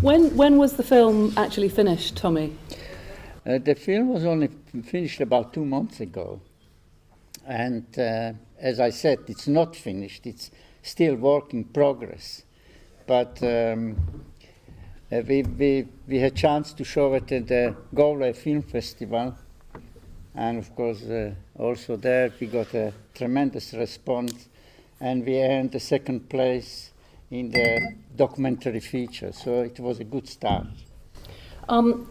When was the film actually finished, Tomi? The film was only finished about 2 months ago. And as I said, it's not finished. It's still work in progress. But we had a chance to show it at the Galway Film Festival. And of course, also there we got a tremendous response. And we earned the second place in the documentary feature. So it was a good start. I'm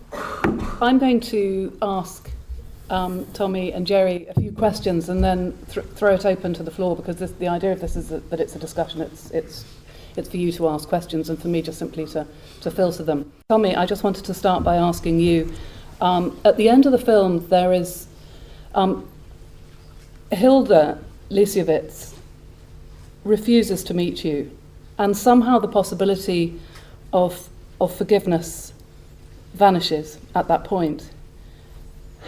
going to ask Tomi and Gerry a few questions and then throw it open to the floor, because the idea of this is that it's a discussion. It's for you to ask questions and for me just simply to filter them. Tomi, I just wanted to start by asking you, at the end of the film there is Hilde Lisiewicz refuses to meet you, and somehow the possibility of forgiveness vanishes at that point.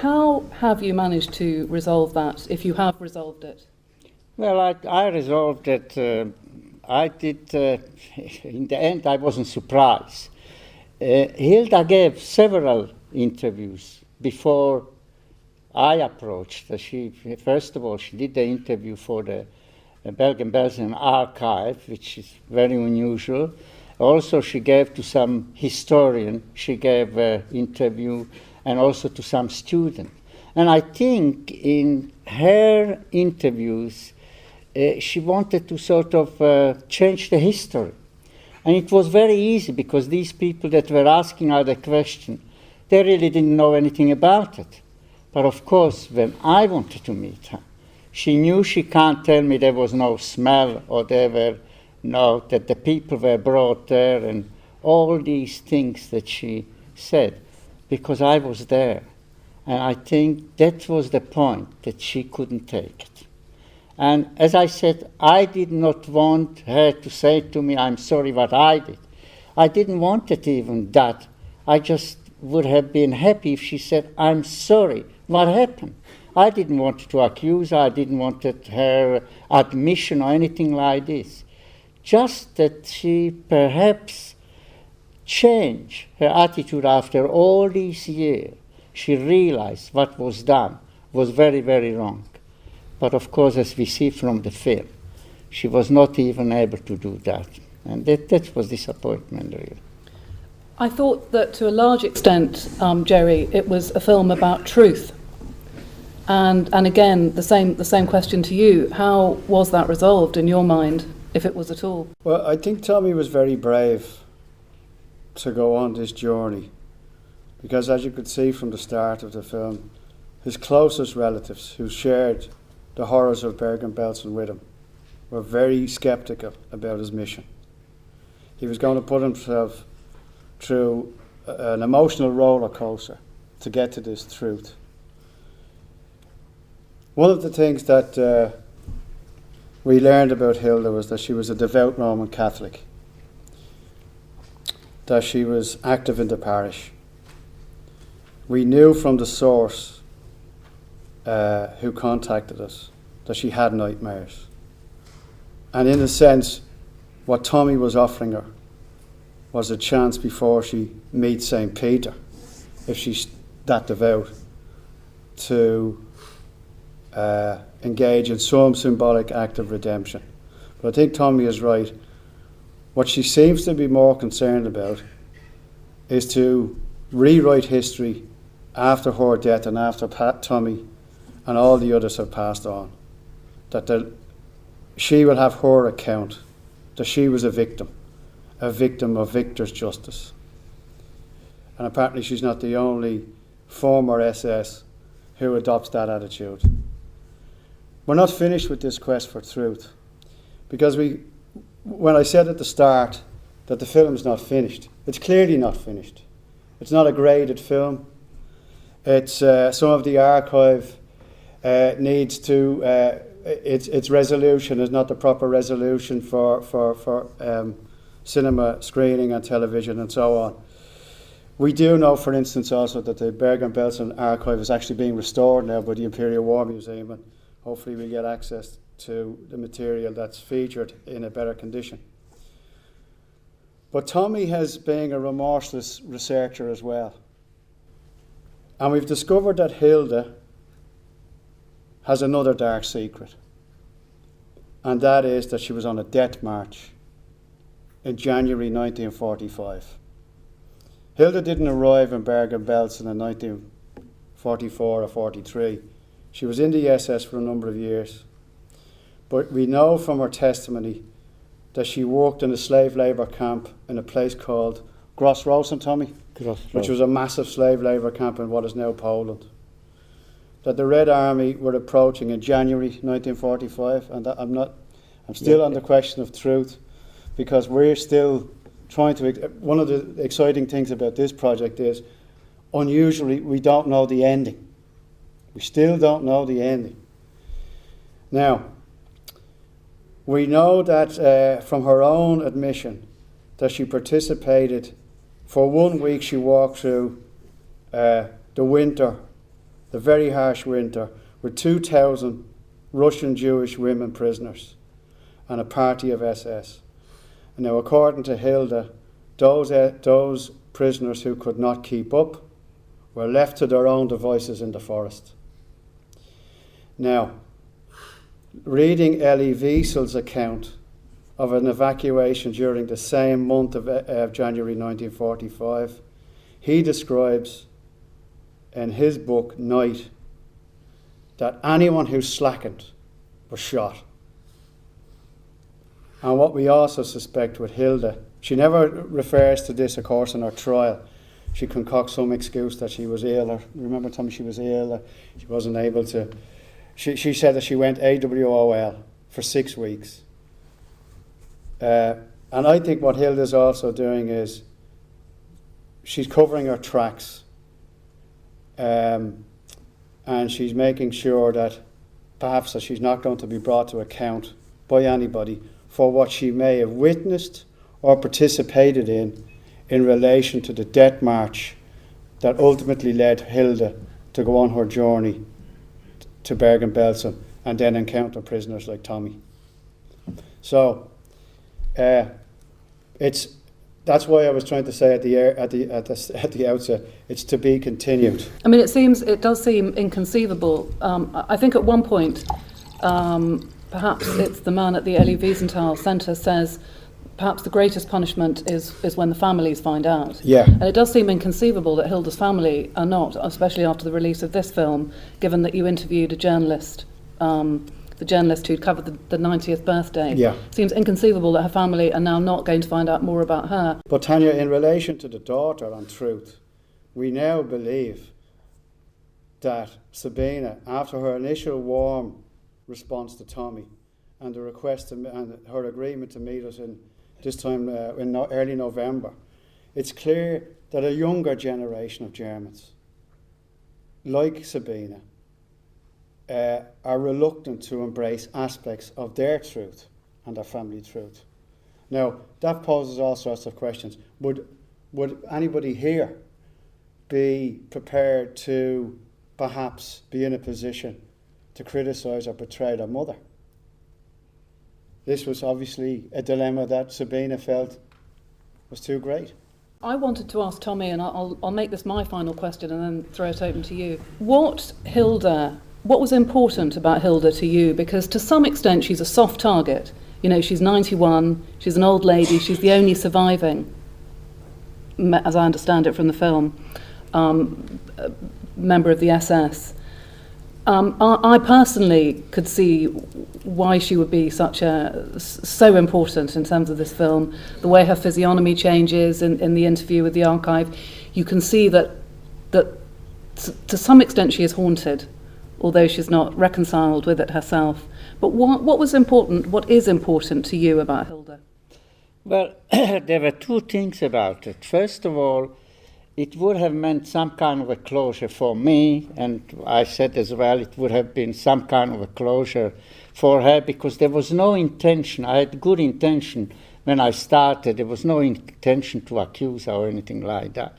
How have you managed to resolve that, if you have resolved it? Well, I resolved it. I did, in the end, I wasn't surprised. Hilda gave several interviews before I approached her. First of all, she did the interview for the Bergen-Belsen archive, which is very unusual. Also, she gave to some historian, she gave an interview, and also to some student. And I think in her interviews, she wanted to sort of change the history. And it was very easy, because these people that were asking her the question, they really didn't know anything about it. But of course, when I wanted to meet her, she knew she can't tell me there was no smell, or that the people were brought there, and all these things that she said, because I was there. And I think that was the point, that she couldn't take it. And as I said, I did not want her to say to me, I'm sorry what I did. I didn't want it even that. I just would have been happy if she said, I'm sorry, what happened? I didn't want to accuse her, I didn't want her admission or anything like this. Just that she perhaps changed her attitude after all these years. She realized what was done was very, very wrong. But of course, as we see from the film, she was not even able to do that. And that was disappointment, really. I thought that to a large extent, Gerry, it was a film about truth. And again, the same question to you. How was that resolved in your mind, if it was at all? Well, I think Tomi was very brave to go on this journey, because as you could see from the start of the film, his closest relatives who shared the horrors of Bergen-Belsen with him were very sceptical about his mission. He was going to put himself through an emotional roller coaster to get to this truth. One of the things that we learned about Hilda was that she was a devout Roman Catholic, that she was active in the parish. We knew from the source who contacted us that she had nightmares. And in a sense, what Tomi was offering her was a chance before she meets St. Peter, if she's that devout, to engage in some symbolic act of redemption. But I think Tomi is right. What she seems to be more concerned about is to rewrite history after her death and after Tomi and all the others have passed on. That she will have her account, that she was a victim of victor's justice. And apparently she's not the only former SS who adopts that attitude. We're not finished with this quest for truth, because when I said at the start that the film is not finished, it's clearly not finished. It's not a graded film. It's some of the archive needs to its resolution is not the proper resolution for cinema screening and television and so on. We do know, for instance, also that the Bergen-Belsen archive is actually being restored now by the Imperial War Museum, and hopefully we'll get access to the material that's featured in a better condition. But Tomi has been a remorseless researcher as well. And we've discovered that Hilda has another dark secret. And that is that she was on a death march in January 1945. Hilda didn't arrive in Bergen-Belsen in 1944 or 43. She was in the SS for a number of years. But we know from her testimony that she worked in a slave labour camp in a place called Grossrosen, Tommy, which was a massive slave labour camp in what is now Poland. That the Red Army were approaching in January 1945, and that I'm still on the question of truth, because we're still trying to. One of the exciting things about this project is, unusually, we don't know the ending. We still don't know the ending. Now, we know that from her own admission that she participated. For 1 week she walked through the winter, the very harsh winter, with 2,000 Russian Jewish women prisoners and a party of SS. And now, according to Hilda, those prisoners who could not keep up were left to their own devices in the forest. Now, reading Elie Wiesel's account of an evacuation during the same month of January 1945, he describes in his book, Night, that anyone who slackened was shot. And what we also suspect with Hilda, she never refers to this, of course, in her trial. She concocts some excuse that she was ill, or remember, Tommy, she was ill, she wasn't able to. She said that she went AWOL for 6 weeks. And I think what Hilda's also doing is she's covering her tracks, and she's making sure that perhaps that she's not going to be brought to account by anybody for what she may have witnessed or participated in relation to the death march that ultimately led Hilda to go on her journey to Bergen-Belsen and then encounter prisoners like Tomi. So that's why I was trying to say at the outset, it's to be continued. I mean, it does seem inconceivable. I think at one point, perhaps it's the man at the Elie Wiesenthal Centre says, perhaps the greatest punishment is when the families find out. Yeah. And it does seem inconceivable that Hilda's family are not, especially after the release of this film, given that you interviewed a journalist, the journalist who'd covered the 90th birthday. Yeah. Seems inconceivable that her family are now not going to find out more about her. But Tanya, in relation to the daughter on Truth, we now believe that Sabina, after her initial warm response to Tomi and the request and her agreement to meet us in this time in early November, it's clear that a younger generation of Germans, like Sabina, are reluctant to embrace aspects of their truth and their family truth. Now, that poses all sorts of questions. Would anybody here be prepared to perhaps be in a position to criticise or betray their mother? This was obviously a dilemma that Sabina felt was too great. I wanted to ask Tomi, and I'll make this my final question and then throw it open to you. What was important about Hilda to you? Because to some extent she's a soft target. You know, she's 91, she's an old lady, she's the only surviving, as I understand it from the film, member of the SS. I personally could see why she would be so important in terms of this film. The way her physiognomy changes in the interview with the archive, you can see that to some extent she is haunted, although she's not reconciled with it herself. But what was important? What is important to you about Hilda? Well, there were two things about it. First of all, it would have meant some kind of a closure for me, and I said as well it would have been some kind of a closure for her, because there was no intention. I had good intention when I started. There was no intention to accuse her or anything like that.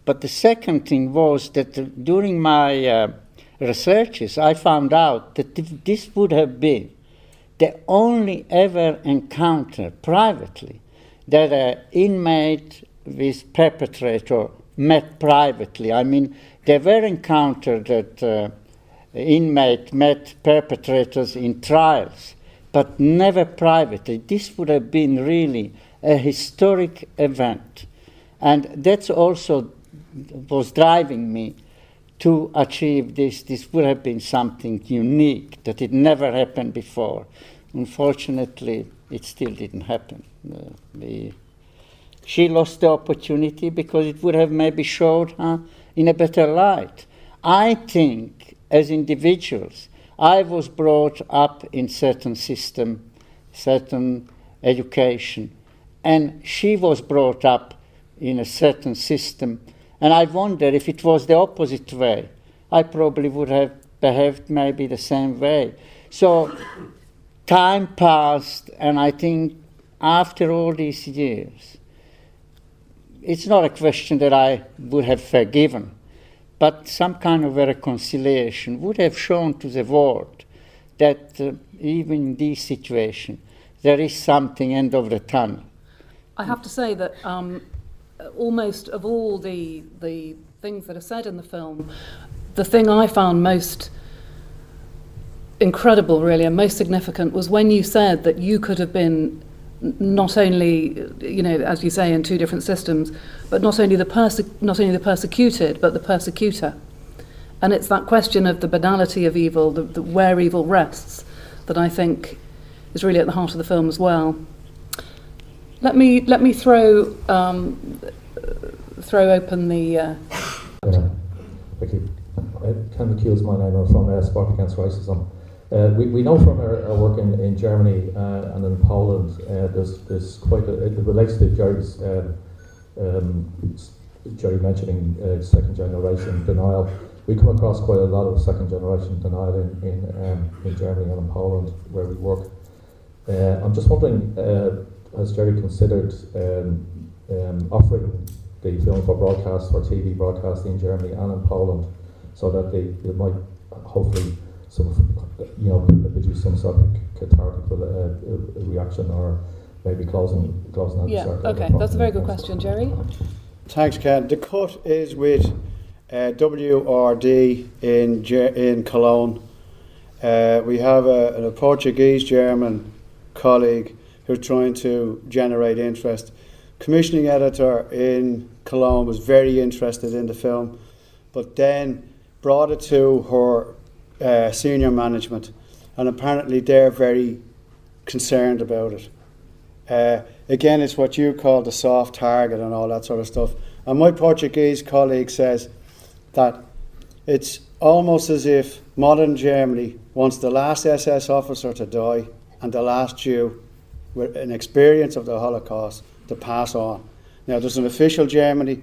But the second thing was that during my researches, I found out that this would have been the only ever encounter privately that an inmate with perpetrator met privately. I mean, there were encounters that inmate met perpetrators in trials, but never privately. This would have been really a historic event. And that's also was driving me to achieve this. This would have been something unique, that it never happened before. Unfortunately, it still didn't happen. She lost the opportunity because it would have maybe showed her in a better light. I think, as individuals, I was brought up in certain system, certain education, and she was brought up in a certain system, and I wonder if it was the opposite way, I probably would have behaved maybe the same way. So time passed, and I think after all these years, it's not a question that I would have forgiven, but some kind of a reconciliation would have shown to the world that even in this situation, there is something end of the tunnel. I have to say that almost of all the things that are said in the film, the thing I found most incredible, really, and most significant was when you said that you could have been not only, you know, as you say, in two different systems, but not only the persecuted, but the persecutor. And it's that question of the banality of evil, the where evil rests, that I think is really at the heart of the film as well. Let me throw open the. Thank you. Ken McHugh's my name. I'm from Sport Against Racism. We know from our work in Germany and in Poland, there's quite it relates to Gerry's Gerry mentioning second generation denial. We come across quite a lot of second generation denial in Germany and in Poland where we work. I'm just wondering, has Gerry considered offering the film for broadcast, for TV broadcast in Germany and in Poland, so that they might hopefully produce some sort of cathartic reaction, or maybe closing out the circle? Okay, that's a very good question, Gerry. Thanks, Ken. The cut is with WRD in Cologne. We have a Portuguese-German colleague who's trying to generate interest. Commissioning editor in Cologne was very interested in the film, but then brought it to her senior management, and apparently they're very concerned about it. Again, it's what you call the soft target and all that sort of stuff. And my Portuguese colleague says that it's almost as if modern Germany wants the last SS officer to die and the last Jew with an experience of the Holocaust to pass on. Now, there's an official Germany,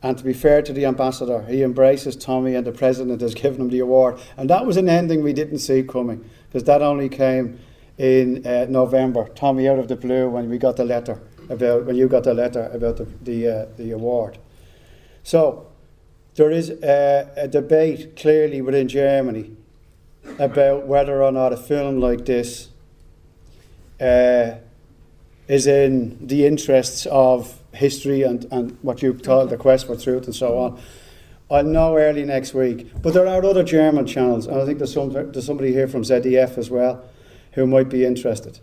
and to be fair to the ambassador, he embraces Tomi, and the president has given him the award. And that was an ending we didn't see coming, because that only came in November. Tomi, out of the blue, when you got the letter about the award. So there is a debate clearly within Germany about whether or not a film like this is in the interests of history and what you call the quest for truth and so on. I'll know early next week. But there are other German channels, and I think there's somebody here from ZDF as well who might be interested.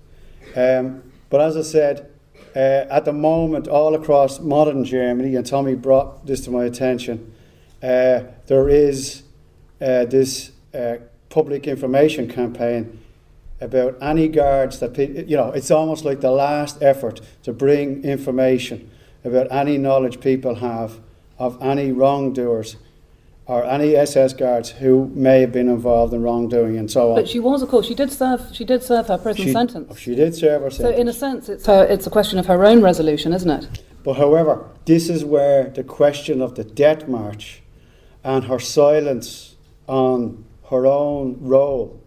But as I said, at the moment, all across modern Germany, and Tomi brought this to my attention, there is this public information campaign about any guards that, it's almost like the last effort to bring information about any knowledge people have of any wrongdoers or any SS guards who may have been involved in wrongdoing and so on. But she was, of course, she did serve her prison sentence. She did serve her sentence. So in a sense, it's a question of her own resolution, isn't it? But however, this is where the question of the death march and her silence on her own role,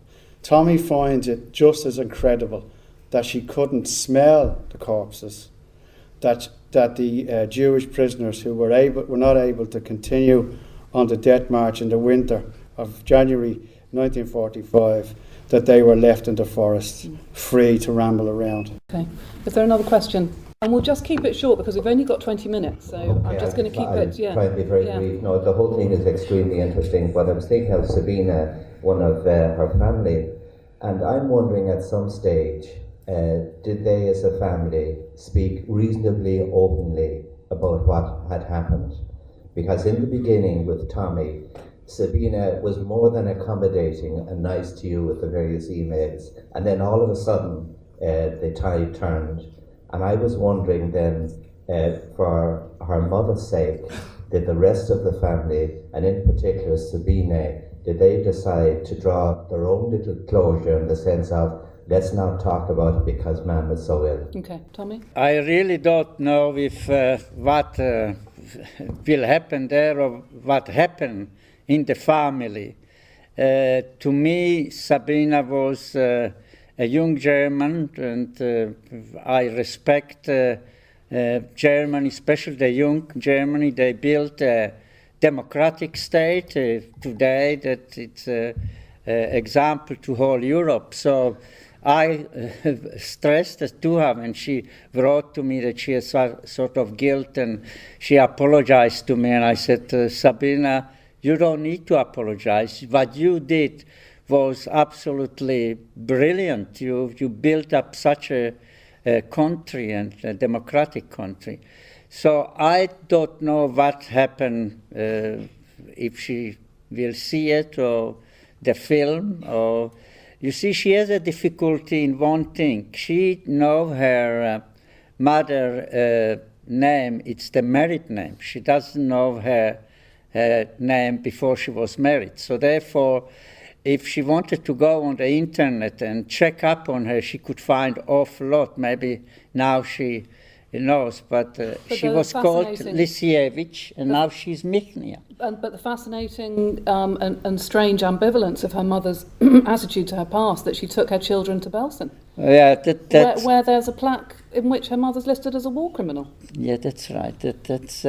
Tomi finds it just as incredible that she couldn't smell the corpses, that the Jewish prisoners who were not able to continue on the death march in the winter of January 1945, that they were left in the forest, free to ramble around. Okay. Is there another question? And we'll just keep it short because we've only got 20 minutes, so Okay, I'm just going to keep it. Yeah. Try and be very Yeah. brief. No, the whole thing is extremely interesting, but I was thinking of Sabina, one of her family, and I'm wondering at some stage, did they as a family speak reasonably openly about what had happened? Because in the beginning with Tomi, Sabina was more than accommodating and nice to you with the various emails, and then all of a sudden the tide turned. And I was wondering then, for her mother's sake, did the rest of the family, and in particular Sabina, did they decide to draw their own little closure in the sense of, let's not talk about it because Mum is so ill? Okay, Tomi? I really don't know if what will happen there or what happened in the family. To me, Sabina was a young German, and I respect Germany, especially the young Germany. They built a democratic state today that it's an example to whole Europe. So I stressed it to her when she wrote to me that she has sort of guilt, and she apologized to me, and I said, Sabina, you don't need to apologize. What you did was absolutely brilliant. You built up such a country, and a democratic country. So I don't know what happened, if she will see it or the film. Or you see, she has a difficulty in one thing. She knows her mother name. It's the married name. She doesn't know her name before she was married. So therefore, if she wanted to go on the internet and check up on her, she could find awful lot. Maybe now she knows, but she was called Lisiewicz, and now she's Michnia. But the fascinating and strange ambivalence of her mother's attitude to her past, that she took her children to Belsen. Yeah, where there's a plaque in which her mother's listed as a war criminal. Yeah, that's right. That's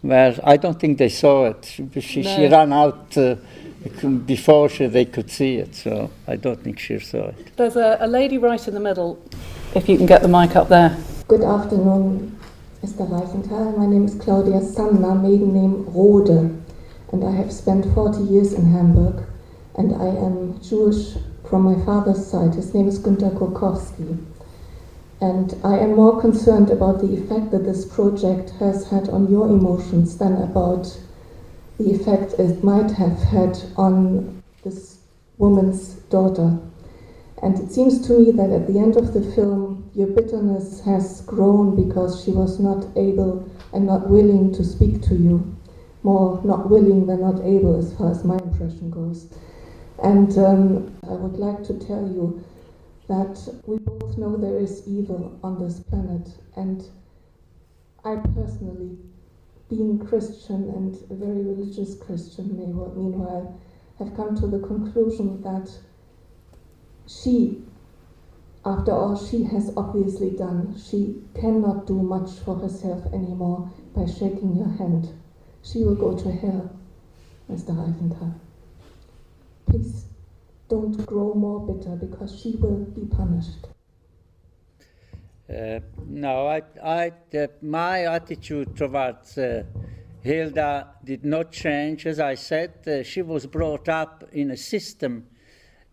well, I don't think they saw it. She ran out before they could see it, so I don't think she saw it. There's a lady right in the middle, if you can get the mic up there. Good afternoon, Mr. Reichental. My name is Claudia Sumner, maiden name Rode, and I have spent 40 years in Hamburg, and I am Jewish from my father's side. His name is Günter Kurkowski. And I am more concerned about the effect that this project has had on your emotions than about the effect it might have had on this woman's daughter. And it seems to me that at the end of the film, your bitterness has grown because she was not able and not willing to speak to you. More not willing than not able, as far as my impression goes. And I would like to tell you that we both know there is evil on this planet, and I personally, being Christian and a very religious Christian meanwhile, have come to the conclusion that she, after all she has obviously done, she cannot do much for herself anymore by shaking your hand. She will go to hell, Mr. Reichental. Please don't grow more bitter, because she will be punished. No, my attitude towards Hilda did not change. As I said, she was brought up in a system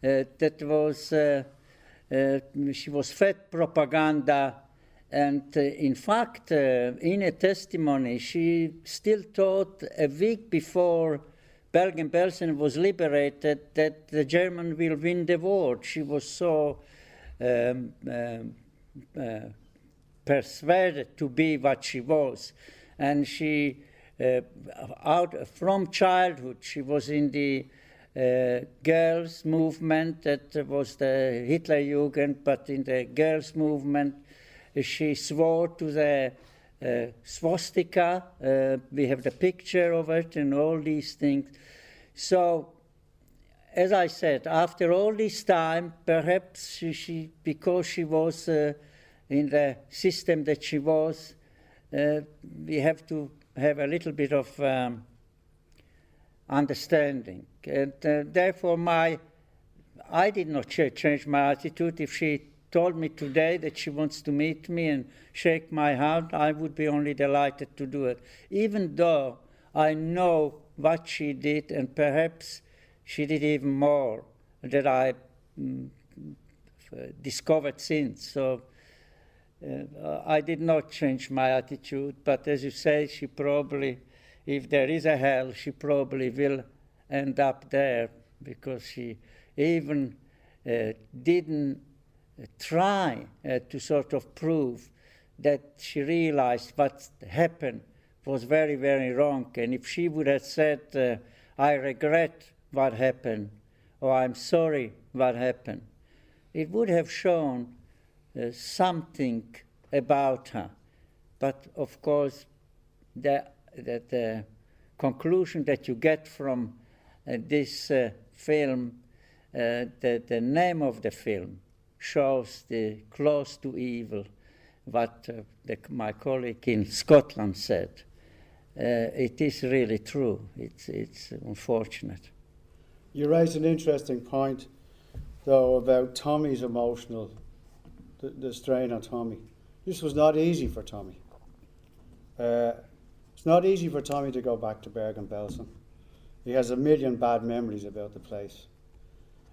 that was, she was fed propaganda, and in fact, in a testimony, she still thought a week before Bergen-Belsen was liberated that the Germans will win the war. She was so persuaded to be what she was. And she, from childhood, she was in the girls' movement, that was the Hitlerjugend, but in the girls' movement, she swore to the swastika. We have the picture of it and all these things. So, as I said, after all this time, perhaps she because she was in the system that she was, we have to have a little bit of understanding. And therefore I did not change my attitude. If she told me today that she wants to meet me and shake my hand, I would be only delighted to do it, even though I know what she did, and perhaps she did even more that I discovered since. So I did not change my attitude, but as you say, she probably, if there is a hell, she probably will end up there, because she even didn't try to sort of prove that she realized what happened was very, very wrong. And if she would have said, I regret what happened, or I'm sorry what happened, it would have shown something about her. But of course, the conclusion that you get from this film, the name of the film, shows the close to evil, what my colleague in Scotland said. It is really true. It's unfortunate. You raised an interesting point, though, about Tommy's emotional, the strain on Tommy. This was not easy for Tommy. It's not easy for Tommy to go back to Bergen-Belsen. He has a million bad memories about the place.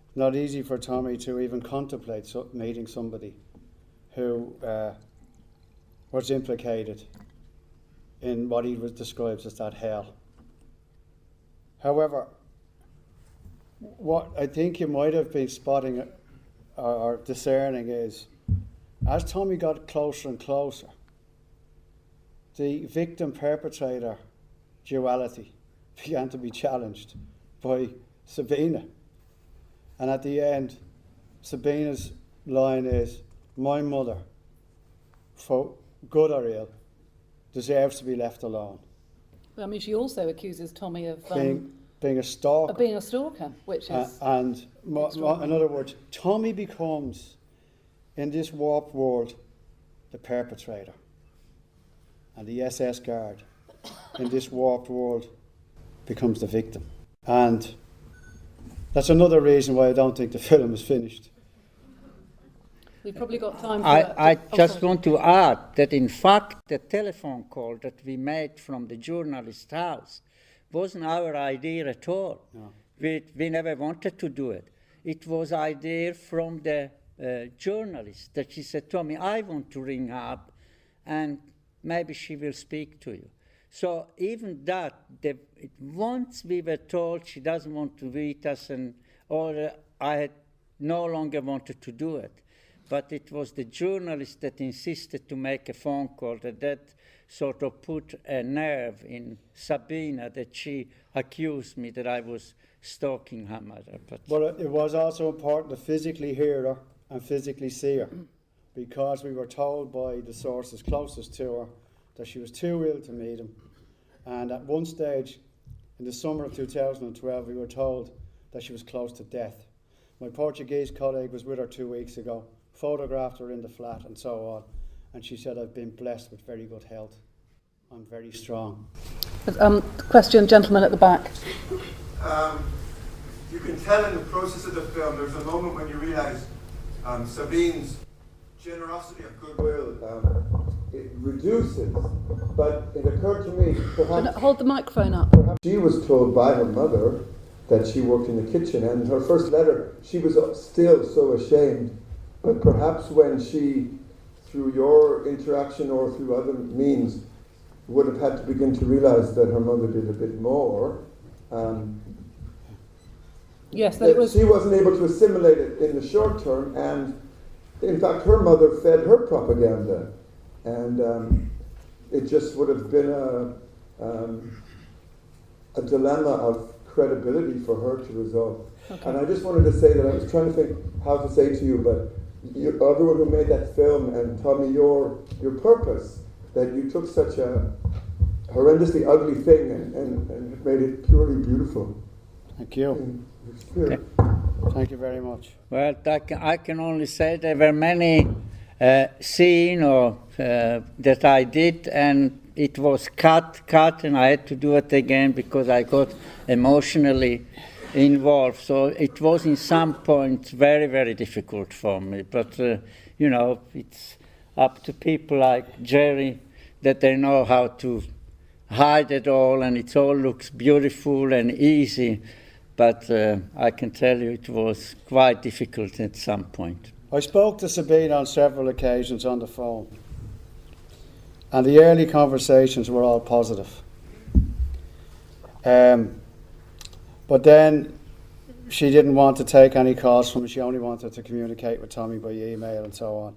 It's not easy for Tommy to even contemplate meeting somebody who was implicated in what he describes as that hell. However, what I think you might have been spotting or discerning is, as Tommy got closer and closer, the victim-perpetrator duality began to be challenged by Sabina. And at the end, Sabina's line is, my mother, for good or ill, deserves to be left alone. I mean, she also accuses Tommy of being a stalker. Of being a stalker, which is... in other words, Tommy becomes, in this warped world, the perpetrator. And the SS guard, in this warped world, becomes the victim. And that's another reason why I don't think the film is finished. We've probably got time for... I just want to add that, in fact, the telephone call that we made from the journalist's house wasn't our idea at all. No. We never wanted to do it. It was idea from the journalist that she said, Tommy, I want to ring up and maybe she will speak to you. So even that, once we were told she doesn't want to meet us, I had no longer wanted to do it. But it was the journalist that insisted to make a phone call that sort of put a nerve in Sabina, that she accused me that I was stalking her mother. But it was also important to physically hear her and physically see her, because we were told by the sources closest to her that she was too ill to meet him. And at one stage, in the summer of 2012, we were told that she was close to death. My Portuguese colleague was with her 2 weeks ago, photographed her in the flat and so on, and she said, I've been blessed with very good health. I'm very strong. Question, gentleman at the back. You can tell in the process of the film, there's a moment when you realise Sabine's generosity of goodwill, it reduces, but it occurred to me, perhaps... Hold the microphone up. She was told by her mother that she worked in the kitchen, and her first letter, she was still so ashamed. But perhaps when she, through your interaction or through other means, would have had to begin to realise that her mother did a bit more, yes, that was... she wasn't able to assimilate it in the short term, and in fact her mother fed her propaganda, and it just would have been a dilemma of credibility for her to resolve. Okay. And I just wanted to say that I was trying to think how to say to you, but everyone who made that film, and Tommy, your purpose, that you took such a horrendously ugly thing and made it purely beautiful. Thank you. Thank you very much. Well, I can only say there were many scenes that I did, and it was cut, and I had to do it again because I got emotionally involved. So it was in some points very, very difficult for me. But, you know, it's up to people like Gerry that they know how to hide it all, and it all looks beautiful and easy. But I can tell you it was quite difficult at some point. I spoke to Sabine on several occasions on the phone, and the early conversations were all positive. But then she didn't want to take any calls from me. She only wanted to communicate with Tomi by email and so on.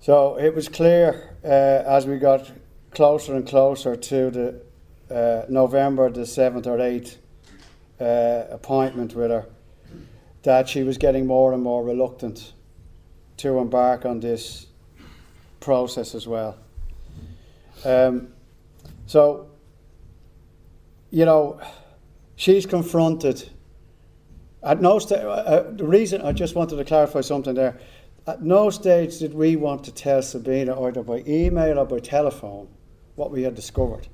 So it was clear as we got closer and closer to the November the 7th or 8th appointment with her, that she was getting more and more reluctant to embark on this process as well. So, you know, she's confronted. At no stage, the reason I just wanted to clarify something there. At no stage did we want to tell Sabina, either by email or by telephone, what we had discovered.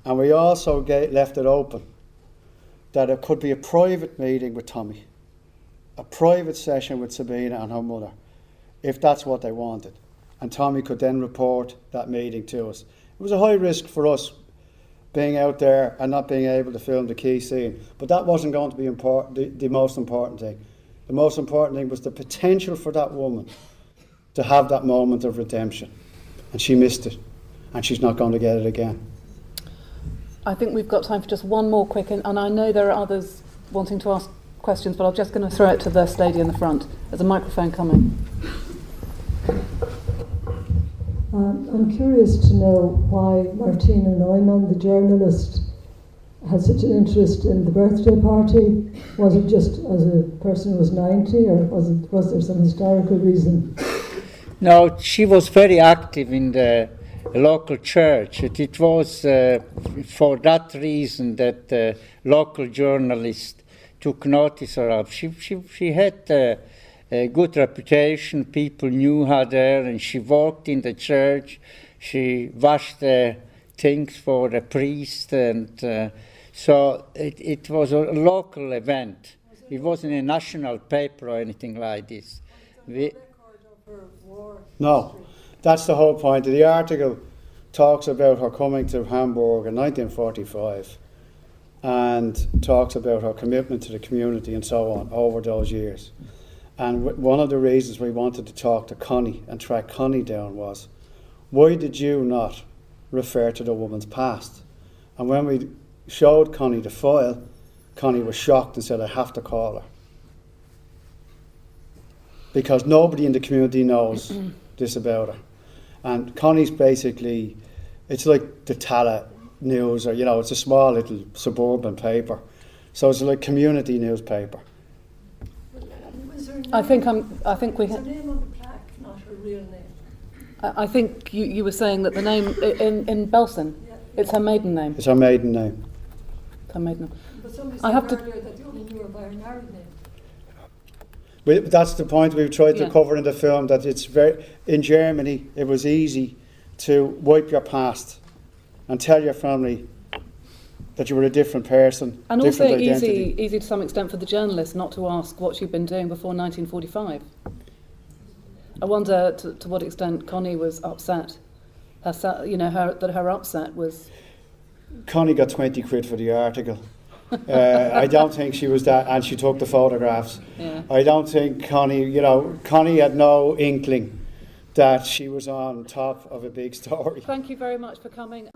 And we also left it open that it could be a private meeting with Tomi, a private session with Sabina and her mother, if that's what they wanted. And Tomi could then report that meeting to us. It was a high risk for us being out there and not being able to film the key scene. But that wasn't going to be the most important thing. The most important thing was the potential for that woman to have that moment of redemption. And she missed it. And she's not going to get it again. I think we've got time for just one more quick, and I know there are others wanting to ask questions, but I'm just going to throw it to this lady in the front. There's a microphone coming. I'm curious to know why Martina Neumann, the journalist, had such an interest in the birthday party. Was it just as a person who was 90, or was there some historical reason? No, she was very active in the local church. It was for that reason that the local journalist took notice of her. She had a good reputation. People knew her there, and she worked in the church. She washed the things for the priest, and so it was a local event. It wasn't a national paper or anything like this. No, that's the whole point. The article talks about her coming to Hamburg in 1945 and talks about her commitment to the community and so on over those years. And one of the reasons we wanted to talk to Connie and track Connie down was, why did you not refer to the woman's past? And when we showed Connie the file, Connie was shocked and said, I have to call her. Because nobody in the community knows this about her. And Connie's basically, it's like the Tala News, or, you know, it's a small little suburban paper. So it's like community newspaper. I think we. It's a name on the plaque, not her real name. I think you were saying that the name in Belsen, it's her maiden name. It's her maiden name. Her maiden name. But somebody said earlier that you only knew her by her married name. That's the point we've tried to cover in the film, that it's in Germany it was easy to wipe your past and tell your family that you were a different person, and different also identity. easy to some extent for the journalist not to ask what she'd been doing before 1945. I wonder to what extent Connie was upset. That her upset was. Connie got 20 quid for the article. I don't think she was that, and she took the photographs. Yeah. I don't think Connie had no inkling that she was on top of a big story. Thank you very much for coming.